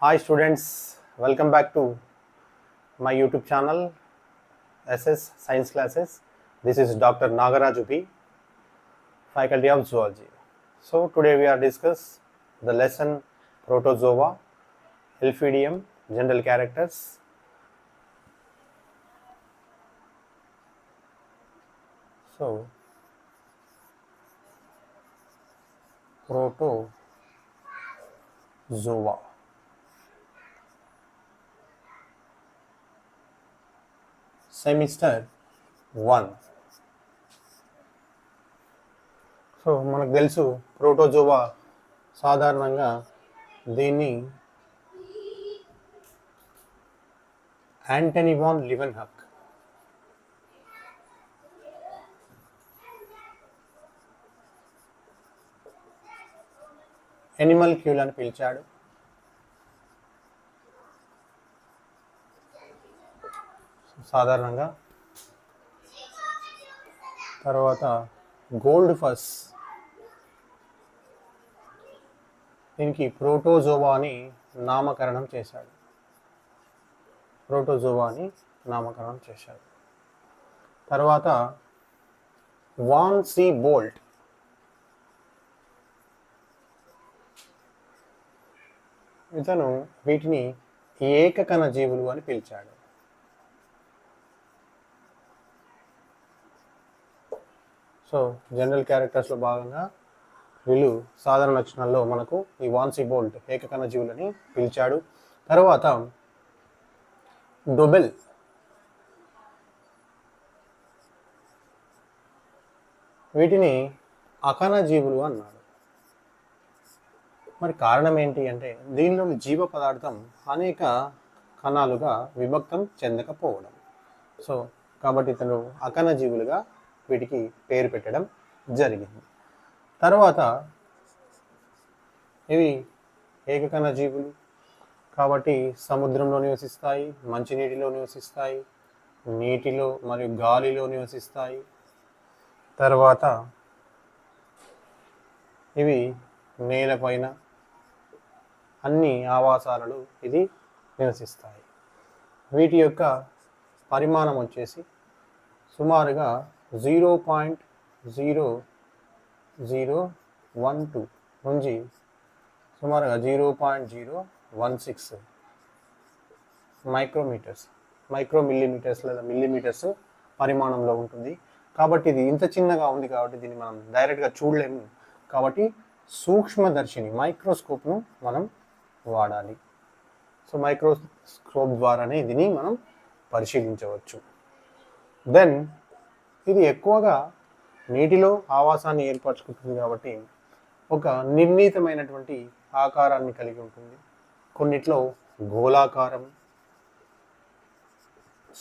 Hi students, welcome back to my YouTube channel SS Science Classes. This is Dr. Nagaraju P, Faculty of Zoology. So today we are discuss the lesson Protozoa, Ilphidium, General Characters. So Protozoa. Semester 1. So మనకు తెలుసు protozoa సాధారణంగా దీన్ని Antony van లివెన్హక్ Animal cool అని పిలిచాడు. సాధారణంగా తర్వాత gold ఫస్ దీనికి ప్రోటోజోవా అని నామకరణం చేశాడు. తర్వాత వాన్ సి బోల్ట్ ఇతను వీటిని ఏకకణ జీవులు అని పిలిచాడు. సో జనరల్ క్యారెక్టర్స్లో భాగంగా వీళ్ళు సాధారణ లక్షణాల్లో మనకు ఈ వాన్సీ బోల్ట్ ఏకకణ జీవులని పిలిచాడు. తర్వాత డొబెల్ వీటిని అకణ జీవులు అన్నాడు. మరి కారణం ఏంటి అంటే దీనిలోని జీవ పదార్థం అనేక కణాలుగా విభక్తం చెందకపోవడం. సో కాబట్టి ఇతను అకణ జీవులుగా వీటికి పేరు పెట్టడం జరిగింది. తర్వాత ఇవి ఏకకణ జీవులు కాబట్టి సముద్రంలో నివసిస్తాయి, మంచినీటిలో నివసిస్తాయి, నీటిలో మరియు గాలిలో నివసిస్తాయి. తర్వాత ఇవి నేలపైన అన్ని ఆవాసాలలో ఇది నివసిస్తాయి. వీటి యొక్క పరిమాణం వచ్చేసి సుమారుగా 0.0012 నుంచి సుమారుగా 0.016 మైక్రోమిల్లీమీటర్స్ లేదా మిల్లీమీటర్స్ పరిమాణంలో ఉంటుంది. కాబట్టి ఇది ఇంత చిన్నగా ఉంది కాబట్టి దీన్ని మనం డైరెక్ట్గా చూడలేము. కాబట్టి సూక్ష్మదర్శిని మైక్రోస్కోప్ను మనం వాడాలి. సో మైక్రోస్కోప్ ద్వారానే దీన్ని మనం పరిశీలించవచ్చు. దెన్ ఇది ఎక్కువగా నీటిలో ఆవాసాన్ని ఏర్పరచుకుంటుంది కాబట్టి ఒక నిర్ణీతమైనటువంటి ఆకారాన్ని కలిగి ఉంటుంది. కొన్నిట్లో గోళాకారం,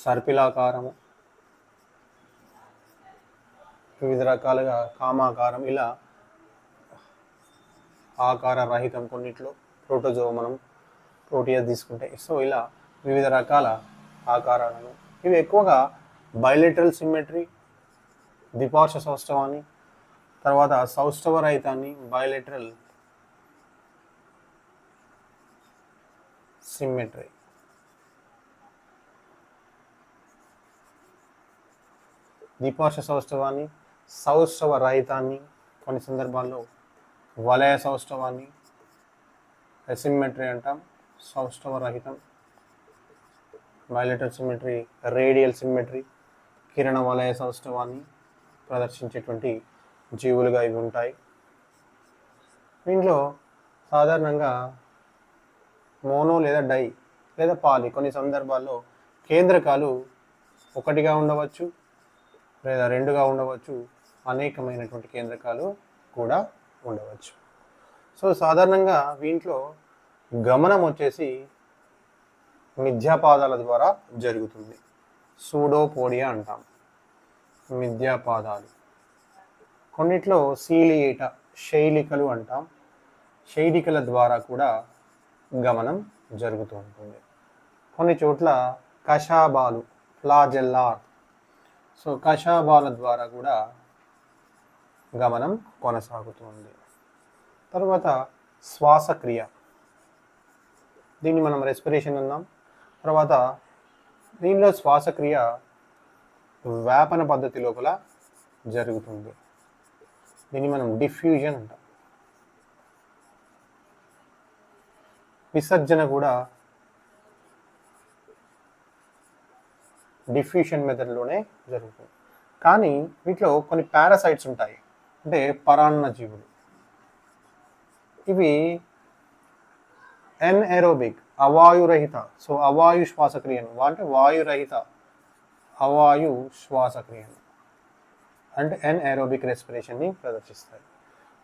సర్పిలాకారము, వివిధ రకాలుగా కామాకారం, ఇలా ఆకార రహితం కొన్నిట్లో ప్రోటోజోవా మనం ప్రోటియస్ తీసుకుంటే. సో ఇలా వివిధ రకాల ఆకారాలను ఇవి ఎక్కువగా బైలేటరల్ సిమ్మెట్రీ, ద్విపార్శ్వ సౌష్ఠవాన్ని, తర్వాత సౌష్ఠవ రహితాన్ని బైలేటరల్ సిమ్మెట్రీ, ద్విపార్శ్వ సౌష్ఠవాన్ని, సౌష్ఠవ రహితాన్ని, కొన్ని సందర్భాల్లో వలయ సౌష్ఠవాన్ని అసిమ్మెట్రీ అంటాం, సౌష్ఠవ రహితం, బైలేటరల్ సిమ్మెట్రీ, రేడియల్ సిమ్మెట్రీ, కిరణ వలయ సౌష్ఠవాన్ని ప్రదర్శించేటువంటి జీవులుగా ఇవి ఉంటాయి. దీంట్లో సాధారణంగా మోనో లేదా డై లేదా పాలి, కొన్ని సందర్భాల్లో కేంద్రకాలు ఒకటిగా ఉండవచ్చు లేదా రెండుగా ఉండవచ్చు, అనేకమైనటువంటి కేంద్రకాలు కూడా ఉండవచ్చు. సో సాధారణంగా వీంట్లో గమనం వచ్చేసి మిథ్యాపాదాల ద్వారా జరుగుతుంది. సూడోపోడియా అంటాం, మిథ్యాపాదాలు. కొన్నిట్లో సీలియేట శైలికలు అంటాం, శైలికల ద్వారా కూడా గమనం జరుగుతూ ఉంటుంది. కొన్ని చోట్ల కషాబాలు, ఫ్లాజెల్లార్, సో కషాబాల ద్వారా కూడా గమనం కొనసాగుతుంది. తర్వాత శ్వాసక్రియ, దీన్ని మనం రెస్పిరేషన్ అన్నాం. తర్వాత దీనిలో శ్వాసక్రియ వ్యాపన పద్ధతి లోపల జరుగుతుంది. దీన్ని మనం డిఫ్యూజన్ అంటాం. విసర్జన కూడా డిఫ్యూషన్ మెథడ్లోనే జరుగుతుంది. కానీ వీటిలో కొన్ని పారాసైట్స్ ఉంటాయి, అంటే పరాన్న జీవులు. ఇవి ఎన్ఏరోబిక్, అవాయురహిత, సో అవాయు శ్వాసక్రియను అంటే వాయురహిత అవాయు శ్వాసక్రియను అంటే ఎన్ఏరోబిక్ రెస్పిరేషన్ని ప్రదర్శిస్తాయి.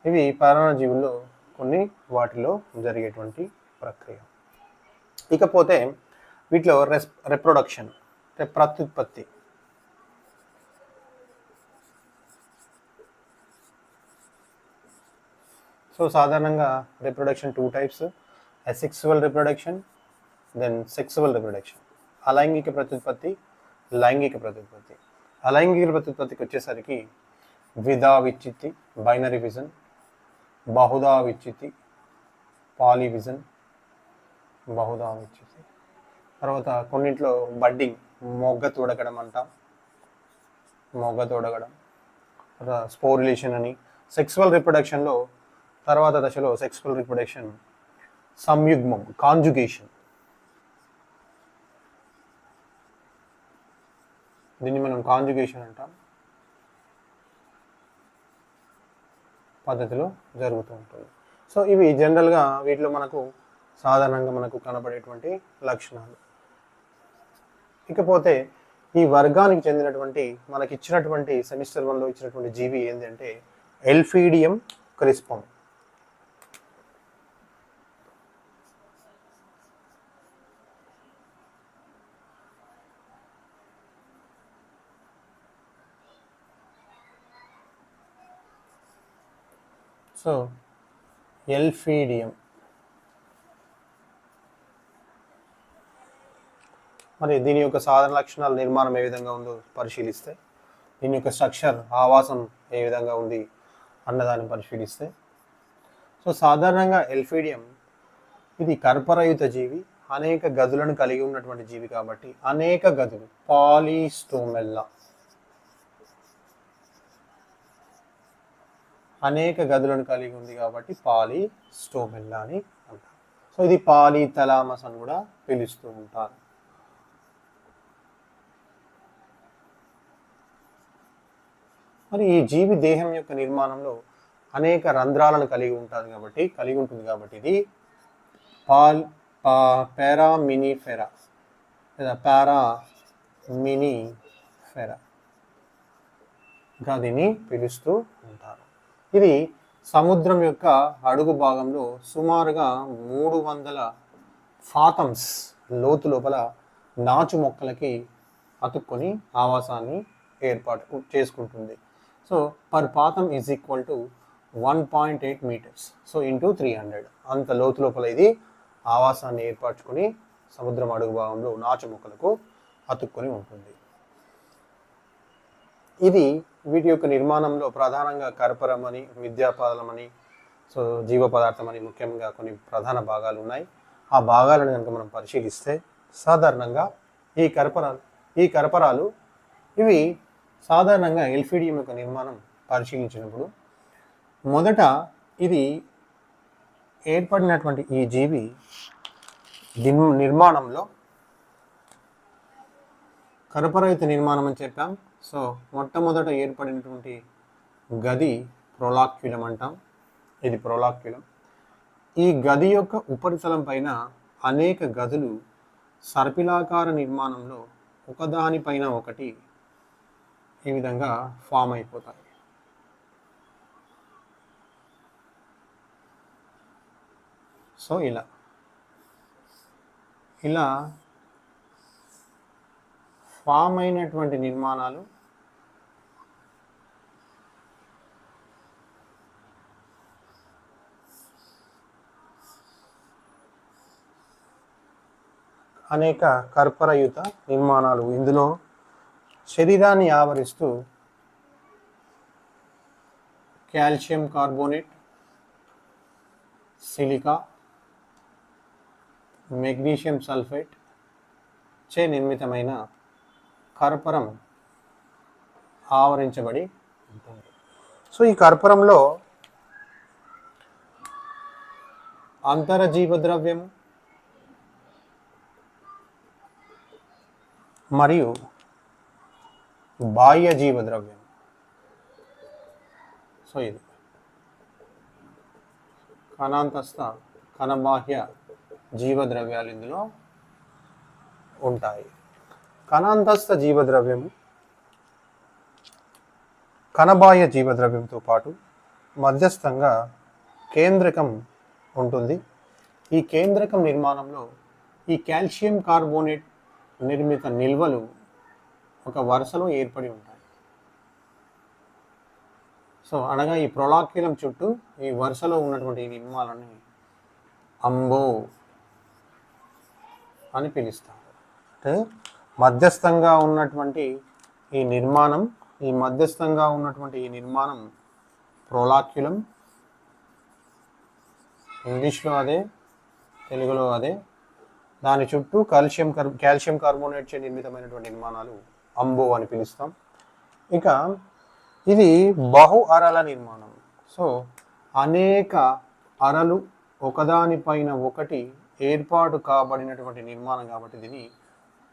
ఇవి పరాన్న జీవుల్లో కొన్ని వాటిలో జరిగేటువంటి ప్రక్రియ. ఇకపోతే వీటిలో రిప్రొడక్షన్ అంటే ప్రత్యుత్పత్తి. సో సాధారణంగా reproduction 2 types, asexual reproduction, then sexual reproduction. అలైంగిక ప్రత్యుత్పత్తి, లైంగిక ప్రత్యుత్పత్తి. అలైంగిక ప్రత్యుత్పత్తికి వచ్చేసరికి ద్విధా విచ్ఛిత్తి, బైనరీ విజన్, బహుదా విచ్ఛిత్తి, పాలివిజన్, బహుదా విచ్ఛిత్తి. తర్వాత కొన్నింట్లో బడ్డింగ్, మొగ్గ తోడగడం అంటాం, మొగ్గ తోడగడం, స్పోరిలేషన్ అని. సెక్సువల్ రిప్రొడక్షన్లో తర్వాత దశలో సెక్సువల్ రిప్రొడక్షన్ సంయుగ్మం, కాంజుగేషన్. దీన్ని మనం కాంజుగేషన్ అంటాం, పద్ధతిలో జరుగుతూ ఉంటుంది. సో ఇవి జనరల్గా వీటిలో మనకు సాధారణంగా మనకు కనబడేటువంటి లక్షణాలు. ఇకపోతే ఈ వర్గానికి చెందినటువంటి మనకి ఇచ్చినటువంటి సెమిస్టర్ 1లో ఇచ్చినటువంటి జీవి ఏంటంటే ఎల్ఫీడియం క్రిస్పం. సో ఎల్ఫీడియం మరి దీని యొక్క సాధారణ లక్షణాల నిర్మాణం ఏ విధంగా ఉందో పరిశీలిస్తే, దీని యొక్క స్ట్రక్చర్, ఆవాసం ఏ విధంగా ఉంది అన్నదాన్ని పరిశీలిస్తే, సో సాధారణంగా ఎల్ఫీడియం ఇది కర్పరయుత జీవి, అనేక గదులను కలిగి ఉన్నటువంటి జీవి కాబట్టి అనేక గదులు, పాలిస్టోమెల్లా, అనేక గదులను కలిగి ఉంది కాబట్టి పాలిస్టోమెల్లా అని అంటారు. సో ఇది పాలిథలామస్ అని కూడా పిలుస్తూ ఉంటారు. మరి ఈ జీవి దేహం యొక్క నిర్మాణంలో అనేక రంధ్రాలను కలిగి ఉంటుంది కాబట్టి ఇది పారామినిఫెరా లేదా పారామినిఫెరాగా దీన్ని పిలుస్తూ ఉంటారు. ఇది సముద్రం యొక్క అడుగు భాగంలో సుమారుగా 300 ఫాథమ్స్ లోతు లోపల నాచు మొక్కలకి అతుక్కొని ఆవాసాన్ని ఏర్పాటు చేసుకుంటుంది. So per fathom is equal to 1.8 meters. So into 300 అంత లోతు లోపల ఇది ఆవాసాన్ని ఏర్పరచుకొని సముద్రం అడుగు భాగంలో నాచు మొక్కలకు అతుక్కొని ఉంటుంది. ఇది వీటి యొక్క నిర్మాణంలో ప్రధానంగా కర్పరం అని, మిథ్యాపాదలం అని, సో జీవ పదార్థం అని ముఖ్యంగా కొన్ని ప్రధాన భాగాలు ఉన్నాయి. ఆ భాగాలను కనుక మనం పరిశీలిస్తే సాధారణంగా ఈ కర్పరాలు ఇవి సాధారణంగా ఎల్ఫీడియం యొక్క నిర్మాణం పరిశీలించినప్పుడు మొదట ఇది ఏర్పడినటువంటి ఈ జీవి నిర్మాణంలో కర్పరయుత నిర్మాణం అని చెప్పాం. సో మొట్టమొదట ఏర్పడినటువంటి గది ప్రొలాక్యులం అంటాం. ఇది ప్రొలాక్యులం. ఈ గది యొక్క ఉపరితలం పైన అనేక గదులు సర్పిలాకార నిర్మాణంలో ఒకదానిపైన ఒకటి ఈ విధంగా ఫామ్ అయిపోతాయి. సో ఇలా ఫామ్ అయినటువంటి నిర్మాణాలు అనేక కర్పరయుత నిర్మాణాలు ఇందులో శరీరాన్ని ఆవరిస్తూ calcium carbonate, silica, magnesium sulphate చే నిర్మితమైన కర్పరం ఆవరించబడి ఉంటుంది. సో ఈ కర్పరంలో అంతరజీవ ద్రవ్యము మరియు బాహ్య జీవ ద్రవ్యం. సో ఇది కణాంతస్థ కణబాహ్య జీవద్రవ్యాలు ఇందులో ఉంటాయి. కణాంతస్థ జీవద్రవ్యము కణబాహ్య జీవద్రవ్యంతో పాటు మధ్యస్థంగా కేంద్రకం ఉంటుంది. ఈ కేంద్రకం నిర్మాణంలో ఈ కాల్షియం కార్బోనేట్ నిర్మిత నిల్వలు ఒక వరుసలో ఏర్పడి ఉంటాయి. సో అనగా ఈ ప్రొలాక్యులం చుట్టూ ఈ వరుసలో ఉన్నటువంటి ఈ నిర్మాణాన్ని అంబో అని పిలుస్తారు. అంటే మధ్యస్థంగా ఉన్నటువంటి ఈ నిర్మాణం ప్రొలాక్యులం, ఇంగ్లీష్లో అదే, తెలుగులో అదే. దాని చుట్టూ కాల్షియం కార్బోనేట్ చే నిర్మితమైనటువంటి నిర్మాణాలు అంబో అని పిలుస్తాం. ఇక ఇది బహు అరల నిర్మాణం. సో అనేక అరలు ఒకదానిపైన ఒకటి ఏర్పాటు కాబడినటువంటి నిర్మాణం కాబట్టి దీన్ని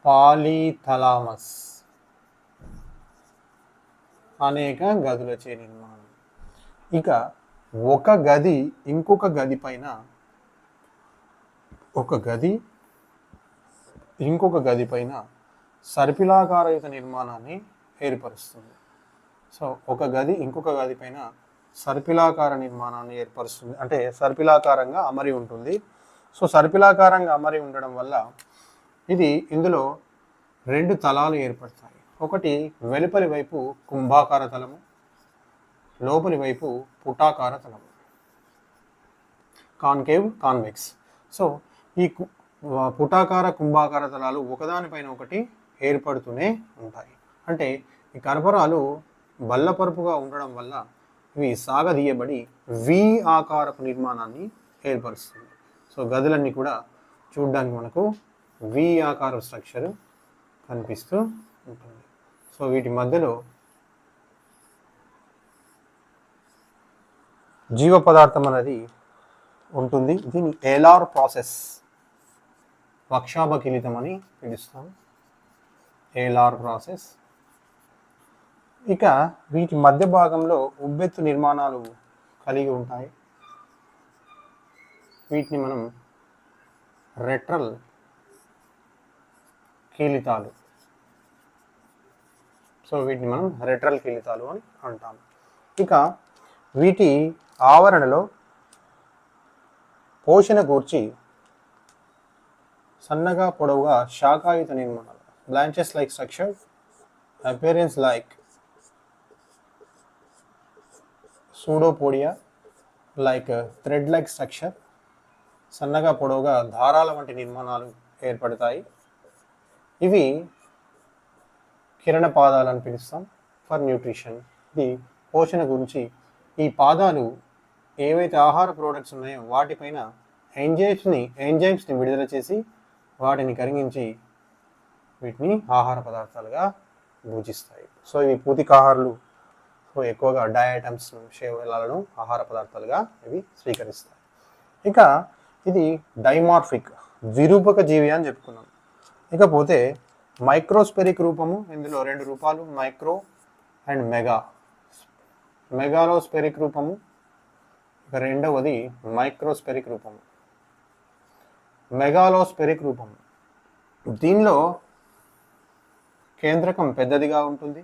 పాలీథలామస్, అనేక గదులచే నిర్మాణం. ఇక ఒక గది ఇంకొక గది పైన సర్పిలాకారయుత నిర్మాణాన్ని ఏర్పరుస్తుంది. సో ఒక గది ఇంకొక గది పైన సర్పిలాకార నిర్మాణాన్ని ఏర్పరుస్తుంది, అంటే సర్పిలాకారంగా అమరి ఉంటుంది. సో సర్పిలాకారంగా అమరి ఉండడం వల్ల ఇందులో రెండు తలాలు ఏర్పడతాయి. ఒకటి వెలుపలి వైపు కుంభాకార తలము, లోపలి వైపు పుటాకార తలము, కాన్కేవ్ కాన్వెక్స్. సో ఈ పుటాకార కుంభాకార తలాలు ఒకదానిపైన ఒకటి ఏర్పడుతూనే ఉంటాయి. అంటే ఈ కర్పరాలు బల్లపరుపుగా ఉండడం వల్ల ఇవి సాగదీయబడి వి ఆకారపు నిర్మాణాన్ని ఏర్పరుస్తుంది. సో గదులన్నీ కూడా చూడడానికి మనకు వి ఆకార స్ట్రక్చర్ కనిపిస్తూ ఉంటుంది. సో వీటి మధ్యలో జీవ పదార్థం అనేది ఉంటుంది. దీన్ని ఏలార్ ప్రాసెస్, వక్షాభకిలితం అని పిలుస్తాం, ఏలార్ ప్రాసెస్. ఇక వీటి మధ్య భాగంలో ఉబ్బెత్తు నిర్మాణాలు కలిగి ఉంటాయి. వీటిని మనం రెట్రల్ కీలితాలు అని అంటాం. ఇక వీటి ఆవరణలో పోషణ గూర్చి సన్నగా పొడవుగా శాఖాయుత నిర్మాణాలు, branches like structure, appearance like pseudopodia, like thread like structure, సన్నగా పొడవుగా దారాల వంటి నిర్మాణాలు ఏర్పడతాయి. ఇవి కిరణ పాదాలు అని పిలుస్తాం ఫర్ న్యూట్రిషన్. ఇది పోషణ గురించి. ఈ పాదాలు ఏవైతే ఆహార ప్రోడక్ట్స్ ఉన్నాయో వాటిపైన ఎంజైమ్స్ని విడుదల చేసి వాటిని కరిగించి వీటిని ఆహార పదార్థాలుగా భుజిస్తాయి. సో ఇవి పూతికాహారులు. సో ఎక్కువగా డై ఐటమ్స్ను, శైవలాలను ఆహార పదార్థాలుగా ఇవి స్వీకరిస్తాయి. ఇక ఇది డైమార్ఫిక్, విరూపక జీవి అని చెప్పుకున్నాం. ఇకపోతే మైక్రోస్పెరిక్ రూపము, ఇందులో రెండు రూపాలు, మైక్రో అండ్ మెగా. మెగాలోస్పెరిక్ రూపము, ఇక రెండవది మైక్రోస్పెరిక్ రూపము. మెగాలోస్పెరిక్ రూపము, దీనిలో కేంద్రకం పెద్దదిగా ఉంటుంది.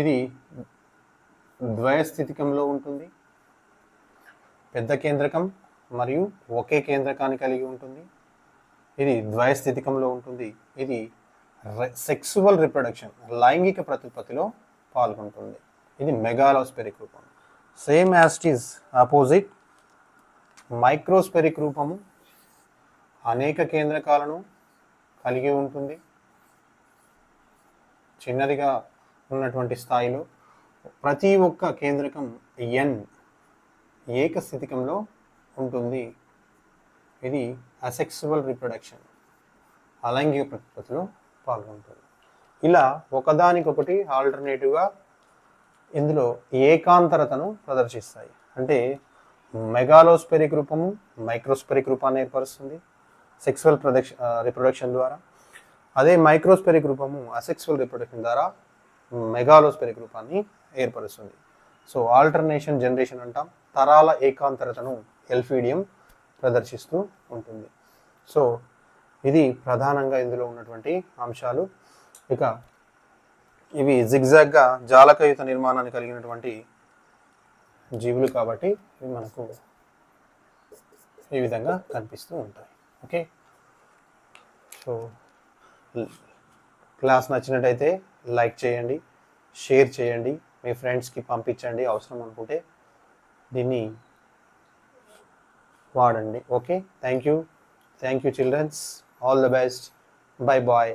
ఇది ద్వయస్థితికంలో ఉంటుంది. పెద్ద కేంద్రకం మరియు ఒకే కేంద్రకాన్ని కలిగి ఉంటుంది. ఇది ద్వయస్థితికంలో ఉంటుంది. ఇది సెక్సువల్ రిప్రొడక్షన్, లైంగిక ప్రత్యుత్పత్తిలో పాల్గొంటుంది. ఇది మెగాలోస్పెరిక్ రూపం. Same as it is opposite microspheric రూపము అనేక కేంద్రకాలను కలిగి ఉంటుంది. చిన్నదిగా ఉన్నటువంటి స్థాయిలో ప్రతి ఒక్క కేంద్రకం ఏకస్థితికంలో ఉంటుంది. ఇది అసెక్సువల్ రీప్రొడక్షన్, అలైంగిక ప్రతిపత్తిలో పాల్గొంటుంది. ఇలా ఒకదానికొకటి ఆల్టర్నేటివ్గా ఇందులో ఏకాంతరతను ప్రదర్శిస్తాయి. అంటే మెగాలోస్పెరిక్ రూపము మైక్రోస్పెరిక్ రూపాన్ని ఏర్పరుస్తుంది సెక్సువల్ రిప్రొడక్షన్ ద్వారా. అదే మైక్రోస్పెరిక్ రూపము అసెక్సువల్ రిప్రొడక్షన్ ద్వారా మెగాలోస్పెరిక్ రూపాన్ని ఏర్పరుస్తుంది. సో ఆల్టర్నేషన్ జనరేషన్ అంటాం. తరాల ఏకాంతరతను ఎల్ఫీడియం ప్రదర్శిస్తూ ఉంటుంది. సో ఇది ప్రధానంగా ఇందులో ఉన్నటువంటి అంశాలు. ఇక ఇవి జిగ్జాగ్గా జాలకయుత నిర్మాణాన్ని కలిగినటువంటి జీవులు కాబట్టి ఇవి మనకు ఈ విధంగా కనిపిస్తూ ఉంటాయి. ఓకే, సో క్లాస్ నచ్చినట్టయితే లైక్ చేయండి, షేర్ చేయండి, మీ ఫ్రెండ్స్కి పంపించండి, అవసరం అనుకుంటే దీన్ని వాడండి. Okay, thank you childrens, all the best, bye bye.